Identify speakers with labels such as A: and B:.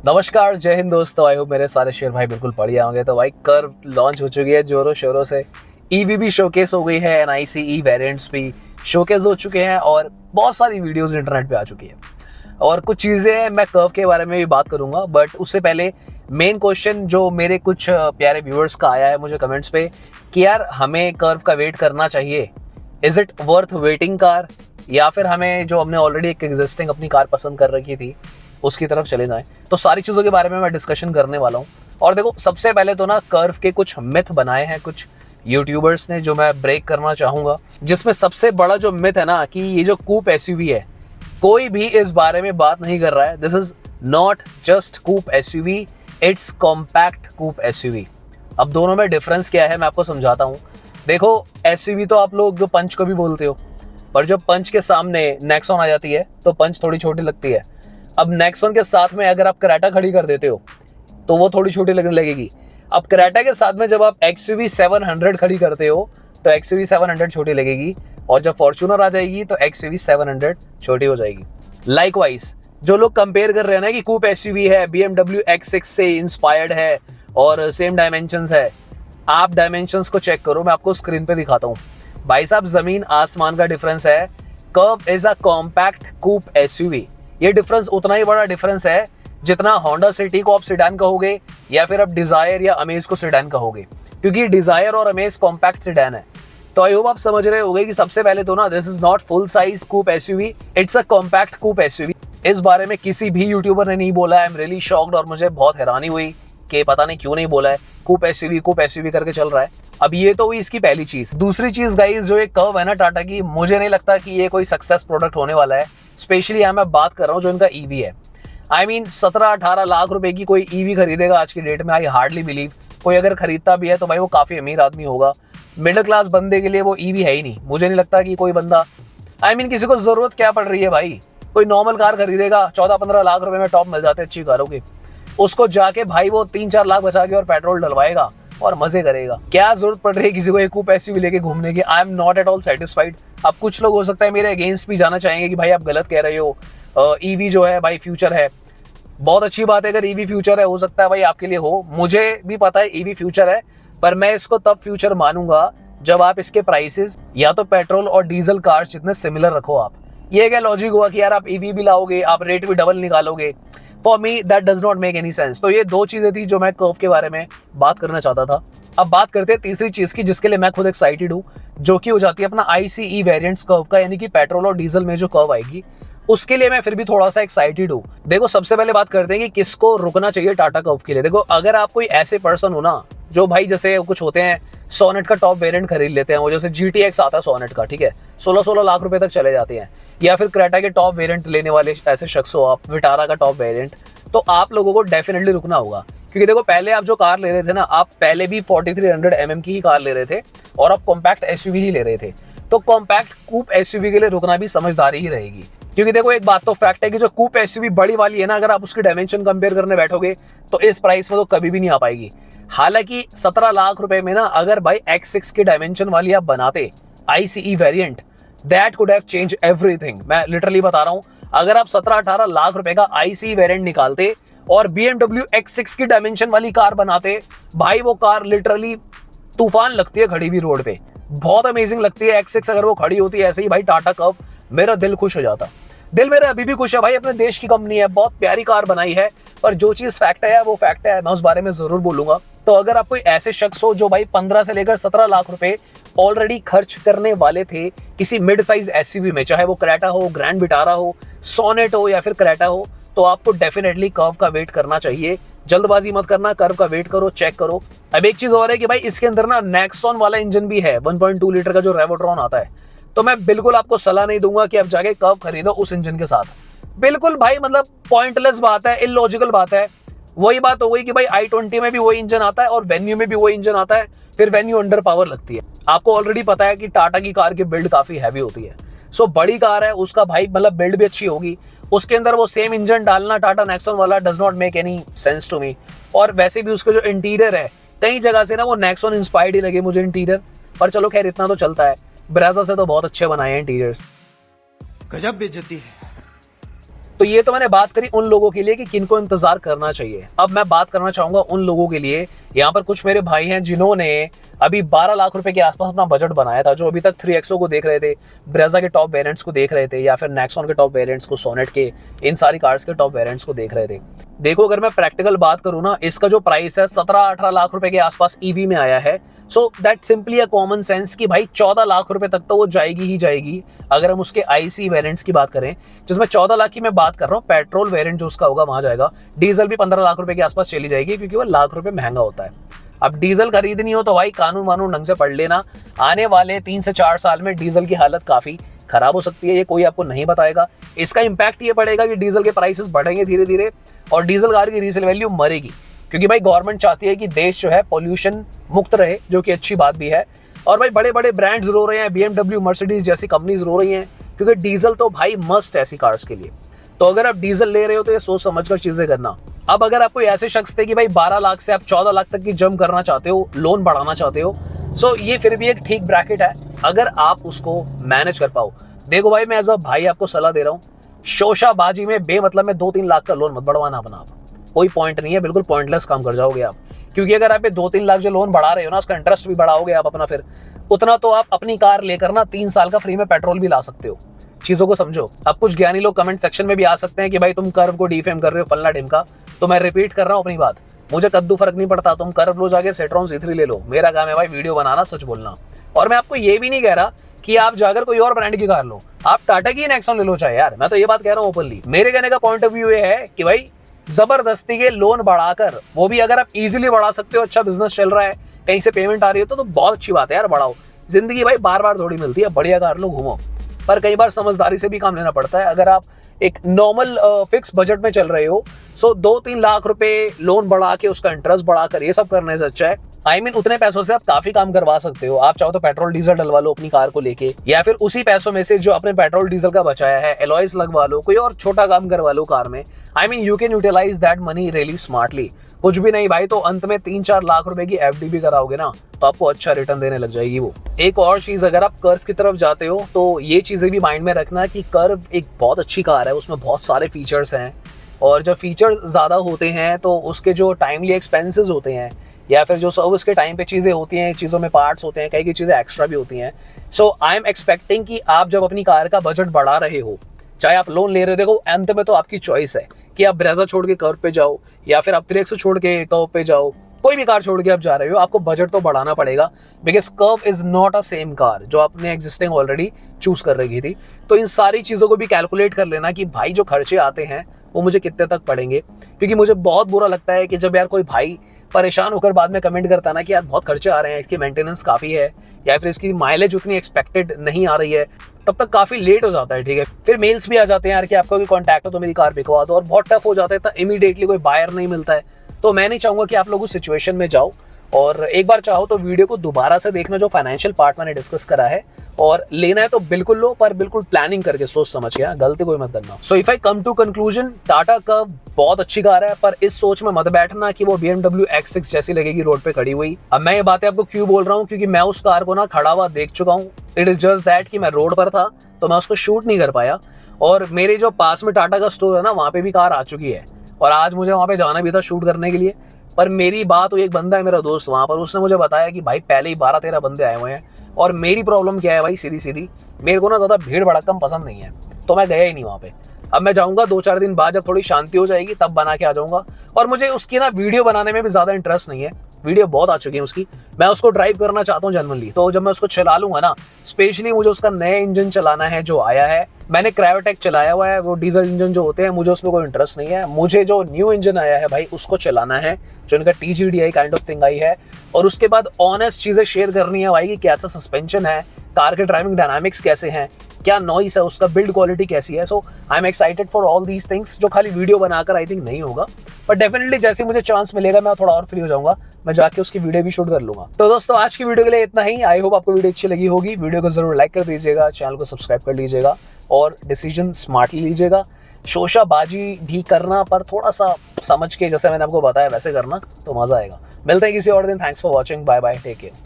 A: नमस्कार, जय हिंद दोस्तों। आई होप मेरे सारे शेयर भाई बिल्कुल बढ़िया होंगे। तो भाई कर्व लॉन्च हो चुकी है जोरों शोरों से। ईवी भी शोकेस हो गई है, एनआईसी वेरिएंट्स भी शोकेस हो चुके हैं और बहुत सारी वीडियोस इंटरनेट पे आ चुकी है। और कुछ चीज़ें मैं कर्व के बारे में भी बात करूंगा, बट उससे पहले मेन क्वेश्चन जो मेरे कुछ प्यारे व्यूअर्स का आया है मुझे कमेंट्स पे कि यार हमें कर्व का वेट करना चाहिए, is it worth waiting car, या फिर हमें जो हमने ऑलरेडी एक एग्जिस्टिंग अपनी कार पसंद कर रखी थी उसकी तरफ चले जाएं। तो सारी चीज़ों के बारे में मैं डिस्कशन करने वाला हूँ। और देखो, सबसे पहले तो ना कर्व के कुछ मिथ बनाए हैं कुछ यूट्यूबर्स ने, जो मैं ब्रेक करना चाहूँगा। जिसमें सबसे बड़ा जो मिथ है ना कि ये जो कूप एसयूवी है, कोई भी इस बारे में बात नहीं कर रहा है। This is not just coupe SUV, it's compact coupe SUV. अब दोनों में डिफरेंस क्या है मैं आपको समझाता हूँ। देखो, एसयूवी तो आप लोग पंच को भी बोलते हो, पर जब पंच के सामने नेक्सॉन आ जाती है तो पंच थोड़ी छोटी लगती है। अब नेक्सॉन के साथ में अगर आप क्रेटा खड़ी कर देते हो तो वो थोड़ी छोटी लगने लगेगी। अब क्रेटा के साथ में जब आप एक्सयूवी 700 खड़ी करते हो तो एक्सयूवी 700 छोटी लगेगी, और जब फॉर्च्यूनर आ जाएगी तो एक्सयूवी 700 छोटी हो जाएगी। लाइकवाइज जो लोग कंपेयर कर रहे हैं ना कि कूप एसयूवी है, BMW X6 से इंस्पायर्ड है और सेम डायमेंशंस है, आप डायमेंशंस को चेक करो, मैं आपको स्क्रीन पे दिखाता हूँ। भाई साहब, जमीन आसमान का डिफरेंस है। Curvv is a compact coupe SUV. ये डिफरेंस उतना ही बड़ा डिफरेंस है जितना होंडा सिटी को आप सेडान कहोगे या फिर आप डिजायर या अमेज को सेडान कहोगे, क्योंकि डिजायर और अमेज कॉम्पैक्ट सेडान है। तो आई होप आप समझ रहे होगे कि सबसे पहले तो ना, this is not full size coupe SUV, it's a compact coupe SUV. इस बारे में किसी भी यूट्यूबर ने नहीं बोला। आई एम रियली शॉक्ड और मुझे बहुत हैरानी हुई कि पता नहीं क्यों नहीं बोला है। कूप एसयूवी करके चल रहा है। अब ये तो हुई इसकी पहली चीज। दूसरी चीज गाइस, जो ये कर्व है ना टाटा की, मुझे नहीं लगता कि ये कोई सक्सेस प्रोडक्ट होने वाला है। स्पेशली यहाँ मैं बात कर रहा हूँ जो इनका ईवी है। आई मीन 17-18 लाख रुपए की कोई ईवी खरीदेगा आज की डेट में? I hardly believe. कोई अगर खरीदता भी है तो भाई वो काफी अमीर आदमी होगा। मिडिल क्लास बंदे के लिए वो ईवी है ही नहीं। मुझे नहीं लगता कि कोई बंदा, आई मीन किसी को जरूरत क्या पड़ रही है भाई। कोई नॉर्मल कार खरीदेगा, 14-15 लाख रुपए में टॉप मिल जाते हैं अच्छी कारों के। उसको जाके भाई वो 3-4 लाख बचा के और पेट्रोल डलवाएगा और मजे करेगा। क्या जरूरत पड़ रही है किसी को एक कूप एसयूवी लेके घूमने की? I am not at all satisfied. अब कुछ लोग हो सकता है मेरे अगेंस्ट भी जाना चाहेंगे कि भाई आप गलत कह रहे हो, ईवी जो है भाई फ्यूचर है। बहुत अच्छी बात है, अगर ईवी फ्यूचर है, हो सकता है भाई आपके लिए हो, मुझे भी पता है ईवी फ्यूचर है, पर मैं इसको तब फ्यूचर मानूंगा जब आप इसके प्राइसेस या तो पेट्रोल और डीजल कार्स जितने सिमिलर रखो। आप ये क्या लॉजिक हुआ कि यार आप ईवी भी लाओगे, आप रेट भी डबल निकालोगे? For me that does not make any sense. तो ये दो चीजें थी जो मैं कर्व के बारे में बात करना चाहता था। अब बात करते हैं तीसरी चीज की, जिसके लिए मैं खुद एक्साइटेड हूँ, जो कि हो जाती है अपना ICE वेरिएंट्स कर्व का, यानी कि पेट्रोल और डीजल में जो कर्व आएगी उसके लिए मैं फिर भी थोड़ा सा एक्साइटेड हूँ। देखो, सबसे पहले बात करते हैं कि किसको रुकना चाहिए टाटा कर्व के लिए। देखो, अगर आप कोई ऐसे पर्सन हो ना जो भाई, जैसे कुछ होते हैं सोनेट का टॉप वेरिएंट खरीद लेते हैं, वो जैसे GTX आता है सोनेट का, ठीक है, 16-16 लाख रुपए तक चले जाते हैं, या फिर क्रेटा के टॉप वेरिएंट लेने वाले ऐसे शख्स हो आप, विटारा का टॉप वेरिएंट, तो आप लोगों को डेफिनेटली रुकना होगा। क्योंकि देखो, पहले आप जो कार ले रहे थे ना, आप पहले भी 4300 mm की ही कार ले रहे थे और आप कॉम्पैक्ट एसयूवी ही ले रहे थे। तो कॉम्पैक्ट कूप एसयूवी के लिए रुकना भी समझदारी ही रहेगी। क्योंकि देखो, एक बात तो फैक्ट है कि जो कूप एसयूवी बड़ी वाली है ना, अगर आप उसकी डायमेंशन कंपेयर करने बैठोगे तो इस प्राइस में तो कभी भी नहीं आ पाएगी। हालांकि 17 लाख रुपए में ना, अगर भाई X6 की डायमेंशन वाली आप बनाते ICE variant, that could have change everything. मैं लिटरली बता रहा हूं, अगर आप 17-18 लाख रुपए का ICE वेरिएंट निकालते और BMW X6 की डायमेंशन वाली कार बनाते, भाई वो कार लिटरली तूफान लगती है खड़ी भी रोड पे, बहुत अमेजिंग लगती है। X6 अगर वो खड़ी होती है ऐसे ही भाई टाटा कर्व, मेरा दिल खुश हो जाता। दिल मेरा अभी भी खुश है भाई, अपने देश की कंपनी है, बहुत प्यारी कार बनाई है। पर जो चीज फैक्ट है वो फैक्ट है, मैं उस बारे में जरूर बोलूंगा। तो अगर आप कोई ऐसे शख्स हो जो भाई 15 से लेकर 17 लाख रुपए ऑलरेडी खर्च करने वाले थे किसी मिड साइज एसयूवी में, चाहे वो क्रेटा हो, ग्रैंड विटारा हो, सोनेट हो या फिर क्रेटा हो, तो आपको डेफिनेटली कर्व का वेट करना चाहिए। जल्दबाजी मत करना, कर्व का वेट करो, चेक करो। अब एक चीज और है कि भाई इसके अंदर ना नेक्सॉन वाला इंजन भी है, 1.2 लीटर का जो रेवोट्रॉन आता है। तो मैं बिल्कुल आपको सलाह नहीं दूंगा कि आप जाके कर्व खरीदो उस इंजन के साथ। बिल्कुल भाई, मतलब पॉइंटलेस बात है, इलॉजिकल बात है। वही बात हो गई कि भाई i20 में भी वही इंजन आता है और वेन्यू में भी वही इंजन आता है, फिर वेन्यू अंडर पावर लगती है। आपको ऑलरेडी पता है कि टाटा की कार की बिल्ड काफी हैवी होती है। सो बड़ी कार है, उसका भाई मतलब बिल्ड भी अच्छी होगी, उसके अंदर वो सेम इंजन डालना टाटा नेक्सॉन वाला does not make any sense to me. और वैसे भी उसका जो इंटीरियर है, कई जगह से ना वो नेक्सॉन इंस्पायर्ड ही लगे मुझे इंटीरियर। पर चलो खैर, इतना तो चलता है। ब्रेजा से तो बहुत अच्छे बनाए हैं इंटीरियर्स।
B: गजब बेइज्जती है।
A: तो ये तो मैंने बात करी उन लोगों के लिए कि किनको इंतजार करना चाहिए। अब मैं बात करना चाहूंगा उन लोगों के लिए, यहाँ पर कुछ मेरे भाई हैं जिन्होंने अभी 12 लाख रुपए के आसपास अपना बजट बनाया था, जो अभी तक 3XO को देख रहे थे, ब्रेजा के टॉप वेरिएंट्स को देख रहे थे, या फिर नेक्सॉन के टॉप वेरिएंट्स को, सोनेट के, इन सारी कार्स के टॉप वेरिएंट्स को देख रहे थे। देखो अगर मैं प्रैक्टिकल बात करूँ ना, इसका जो प्राइस है 17-18 लाख रुपए के आसपास ईवी में आया है। So that simply a common sense कि भाई 14 लाख रुपए तक तो वो जाएगी ही जाएगी। अगर हम उसके आईसी वेरिएंट्स की बात करें, जिसमें 14 लाख की मैं बात कर रहा हूँ, पेट्रोल वेरिएंट जो उसका होगा वहां जाएगा। डीजल भी 15 लाख रुपए के आसपास चली जाएगी, क्योंकि वो लाख रुपए महंगा होता है। अब डीजल खरीदनी हो तो भाई कानून वानून ढंग से पढ़ लेना, आने वाले 3 से 4 साल में डीजल की हालत काफी खराब हो सकती है, ये कोई आपको नहीं बताएगा। इसका इंपैक्ट ये पड़ेगा कि डीजल के प्राइसेस बढ़ेंगे धीरे धीरे, और डीजल कार की रीसेल वैल्यू मरेगी, क्योंकि भाई गवर्नमेंट चाहती है कि देश जो है पॉल्यूशन मुक्त रहे, जो कि अच्छी बात भी है। और भाई बड़े बड़े ब्रांड्स रो रहे हैं, BMW, मर्सिडीज जैसी कंपनीज रो रही हैं, क्योंकि डीजल तो भाई मस्ट है ऐसी कार्स के लिए। तो अगर आप डीजल ले रहे हो तो ये सोच समझ कर चीजें करना। अब अगर आप कोई ऐसे शख्स थे कि भाई 12 लाख से आप 14 लाख तक की जंप करना चाहते हो, लोन बढ़ाना चाहते हो, सो ये फिर भी एक ठीक ब्रैकेट है अगर आप उसको मैनेज कर पाओ। देखो भाई मैं एज अ भाई आपको सलाह दे रहा हूँ, शोशाबाजी में बेमतलब में 2-3 लाख का लोन मत बढ़वाना अपना, आप कोई पॉइंट नहीं है, बिल्कुल पॉइंटलेस काम कर जाओगे आप। क्योंकि अगर आप 2-3 लाख जो लोन बढ़ा रहे हो ना, उसका इंटरेस्ट भी बढ़ाओगे आप अपना, फिर उतना तो आप अपनी कार लेकर ना 3 साल का फ्री में पेट्रोल भी ला सकते हो। चीजों को समझो। अब कुछ ज्ञानी लोग कमेंट सेक्शन में भी आ सकते हैं कि भाई तुम कर्व को डिफेम कर रहे हो, फल्ला ढिमका। तो मैं रिपीट कर रहा हूँ अपनी बात, मुझे कद्दू फर्क नहीं पड़ता, तुम कर्व लो जाके, सेट्रॉन C3 ले लो, मेरा काम है भाई वीडियो बनाना, सच बोलना। और मैं आपको ये भी नहीं कह रहा कि आप जाकर कोई और ब्रांड की कार लो, आप टाटा की नेक्सॉन ले लो चाहे, यार मैं तो ये बात कह रहा हूँ ओपनली। मेरे कहने का पॉइंट ऑफ व्यू ये है कि भाई जबरदस्ती के लोन बढ़ाकर, वो भी अगर आप इजीली बढ़ा सकते हो, अच्छा बिजनेस चल रहा है, कहीं से पेमेंट आ रही है तो बहुत अच्छी बात है यार, बढ़ाओ। जिंदगी भाई बार बार थोड़ी मिलती है, बढ़िया कार लो, घूमो। पर कई बार समझदारी से भी काम लेना पड़ता है। अगर आप एक नॉर्मल फिक्स बजट में चल रहे हो, सो 2-3 लाख रुपए लोन बढ़ा के उसका इंटरेस्ट बढ़ाकर ये सब करने से अच्छा है, उतने पैसों से आप काफी काम करवा सकते हो। आप चाहो तो पेट्रोल डीजल डलवा लो अपनी कार को लेके, या फिर उसी पैसों में से जो अपने पेट्रोल डीजल का बचाया है एलॉयज लगवा लो, कोई और छोटा काम करवा लो कार में। You can utilize that money really smartly. कुछ भी नहीं भाई तो अंत में 3-4 लाख रुपए की FD भी कराओगे ना, तो आपको अच्छा रिटर्न देने लग जाएगी वो। एक और चीज, अगर आप कर्व की तरफ जाते हो तो ये चीजें भी माइंड में रखना कि कर्व एक बहुत अच्छी कार है, उसमें बहुत सारे फीचर्स हैं, और जब फीचर्स ज़्यादा होते हैं तो उसके जो टाइमली एक्सपेंसेस होते हैं, या फिर जो सर्विस के टाइम पे चीज़ें होती हैं, चीज़ों में पार्ट्स होते हैं, कई चीज़ें एक्स्ट्रा भी होती हैं। सो आई एम एक्सपेक्टिंग कि आप जब अपनी कार का बजट बढ़ा रहे हो, चाहे आप लोन ले रहे हो, देखो अंत में तो आपकी चॉइस है कि आप ब्रेजा छोड़ के कर्व पे जाओ, या फिर आप 3XO छोड़ के कर्व पे जाओ, कोई भी कार छोड़ के आप जा रहे हो, आपको बजट तो बढ़ाना पड़ेगा, because curve is not a same car जो आपने एग्जिस्टिंग ऑलरेडी चूज कर रखी थी। तो इन सारी चीज़ों को भी कैलकुलेट कर लेना कि भाई जो खर्चे आते हैं वो मुझे कितने तक पड़ेंगे। क्योंकि मुझे बहुत बुरा लगता है कि जब यार कोई भाई परेशान होकर बाद में कमेंट करता ना कि यार बहुत खर्चे आ रहे हैं, इसकी मेंटेनेंस काफ़ी है, या फिर इसकी माइलेज उतनी एक्सपेक्टेड नहीं आ रही है, तब तक काफ़ी लेट हो जाता है। ठीक है, फिर मेल्स भी आ जाते हैं यार कि आपका कोई कॉन्टैक्ट हो तो मेरी कार बिकवा दो, और बहुत टफ हो जाता है, तो इमीडिएटली कोई बायर नहीं मिलता है। तो मैं नहीं चाहूँगा कि आप लोग उस सिचुएशन में जाओ, और एक बार चाहो तो वीडियो को दोबारा से देखना, जो फाइनेंशियल पार्ट मैंने डिस्कस करा है, और लेना है तो बिल्कुल लो, पर बिल्कुल प्लानिंग करके सोच समझ के, गलती कोई मत करना। So if I come to conclusion, Tata Curvv बहुत अच्छी कार है, पर इस सोच में मत बैठना कि वो BMW X6 जैसी लगेगी रोड पे खड़ी हुई। अब मैं ये बातें आपको क्यों बोल रहा हूँ, क्योंकि मैं उस कार को ना खड़ा हुआ देख चुका हूँ। इट इज जस्ट दैट कि मैं रोड पर था तो मैं उसको शूट नहीं कर पाया, और मेरे जो पास में टाटा का स्टोर है ना, वहाँ पे भी कार आ चुकी है, और आज मुझे वहाँ पे जाना भी था शूट करने के लिए। पर मेरी बात हुई, एक बंदा है मेरा दोस्त वहाँ पर, उसने मुझे बताया कि भाई पहले ही 12-13 बंदे आए हुए हैं, और मेरी प्रॉब्लम क्या है भाई, सीधी सीधी मेरे को ना ज़्यादा भीड़ भड़कम पसंद नहीं है, तो मैं गया ही नहीं वहाँ पे। अब मैं जाऊँगा 2-4 दिन बाद, जब थोड़ी शांति हो जाएगी तब बना के आ जाऊँगा। और मुझे उसकी ना वीडियो बनाने में भी ज़्यादा इंटरेस्ट नहीं है, वीडियो बहुत आ चुकी है उसकी, मैं उसको ड्राइव करना चाहता हूँ जनरली। तो जब मैं उसको चला लूँगा ना, स्पेशली मुझे उसका नया इंजन चलाना है जो आया है। मैंने क्रायोटेक चलाया हुआ है, वो डीजल इंजन जो होते हैं, मुझे उसमें कोई इंटरेस्ट नहीं है। मुझे जो न्यू इंजन आया है भाई उसको चलाना है, जो इनका TGDI kind of thing I है, और उसके बाद ऑनेस्ट चीज़ें शेयर करनी है भाई कि कैसा सस्पेंशन है, कार के ड्राइविंग डायनामिक्स कैसे हैं, क्या नॉइस है, उसका बिल्ड क्वालिटी कैसी है। So I am excited for all these things, जो खाली वीडियो बनाकर आई थिंक नहीं होगा, बट डेफिनेटली जैसे मुझे चांस मिलेगा मैं थोड़ा और फ्री हो जाऊंगा, मैं जाके उसकी वीडियो भी शूट कर लूंगा। तो दोस्तों आज की वीडियो के लिए इतना ही। आई होप आपको वीडियो अच्छी लगी होगी। वीडियो को जरूर लाइक कर दीजिएगा, चैनल को सब्सक्राइब कर लीजिएगा, और डिसीजन स्मार्टली लीजिएगा। शोशाबाजी भी करना, पर थोड़ा सा समझ के, जैसे मैंने आपको बताया वैसे करना, तो मजा आएगा। मिलते हैं किसी और दिन। Thanks for watching, bye bye, take care.